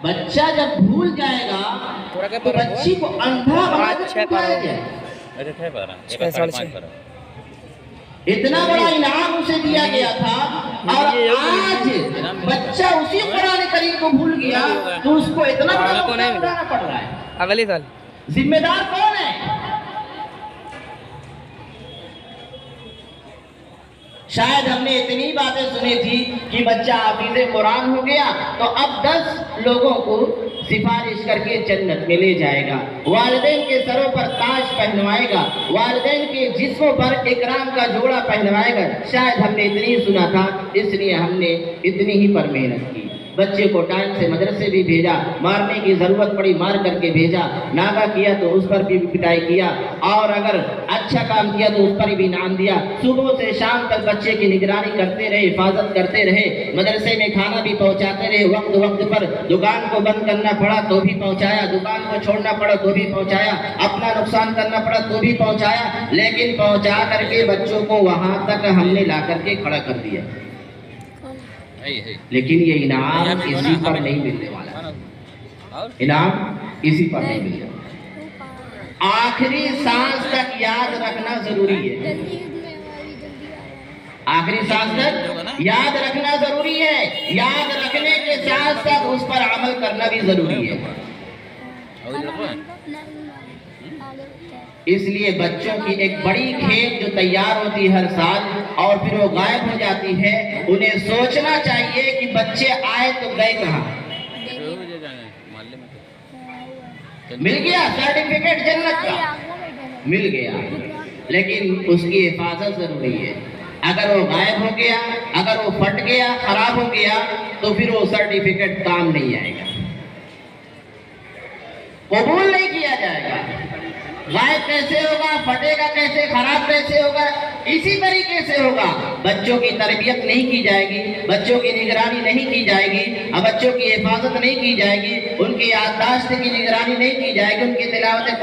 बच्चा जब भूल जाएगा तो बच्ची को अंधा बना के सिखाया जाए। इतना बड़ा इनाम उसे दिया गया था और आज बच्चा उसी कुरान करीम को भूल गया तो उसको इतना बड़ा उठाना पड़ रहा है। अगले साल जिम्मेदार कौन है? शायद हमने इतनी बातें सुनी थी कि बच्चा हाफिज़े कुरान हो गया तो अब 10 लोगों को सिफारिश करके जन्नत में ले जाएगा, वालिदैन के सरों पर ताज पहनवाएगा, वालिदैन के जिस्मों पर इकराम का जोड़ा पहनवाएगा। शायद हमने इतनी सुना था, इसलिए हमने इतनी ही पर मेहनत की। बच्चे को टाइम से मदरसे भी भेजा, मारने की जरूरत पड़ी मार करके भेजा, नागा किया तो उस पर भी पिटाई किया, और अगर अच्छा काम किया तो उस पर भी इनाम दिया। सुबह से शाम तक बच्चे की निगरानी करते रहे, हिफाजत करते रहे, मदरसे में खाना भी पहुंचाते रहे वक्त वक्त पर। दुकान को बंद करना पड़ा तो भी पहुंचाया, दुकान को छोड़ना पड़ा तो भी पहुंचाया, अपना नुकसान करना पड़ा तो भी पहुंचाया, लेकिन पहुंचा करके बच्चों को वहां तक हमने ला करके खड़ा कर दिया। लेकिन ये इनाम इसी पर नहीं मिलने वाला, इनाम इसी पर नहीं मिलने वाला। आखिरी सांस तक याद रखना जरूरी है, आखिरी सांस तक याद रखना जरूरी है। याद रखने के साथ साथ उस पर अमल करना भी जरूरी है। इसलिए बच्चों की एक बड़ी खेत जो तैयार होती है हर साल और फिर वो गायब हो जाती है, उन्हें सोचना चाहिए कि बच्चे आए तो गए कहाँ। मिल गया सर्टिफिकेट जन्नत का, मिल गया, लेकिन उसकी हिफाजत जरूरी है। अगर वो गायब हो गया, अगर वो फट गया, खराब हो गया, तो फिर वो सर्टिफिकेट काम नहीं आएगा, कबूल नहीं किया जाएगा। गायब कैसे होगा, फटेगा कैसे, खराब कैसे होगा? इसी तरीके से होगा। बच्चों की तरबियत नहीं की जाएगी, बच्चों की निगरानी नहीं की जाएगी, बच्चों की हिफाजत नहीं की जाएगी, उनकी याददाश्त की निगरानी नहीं की जाएगी, उनकी तिलावत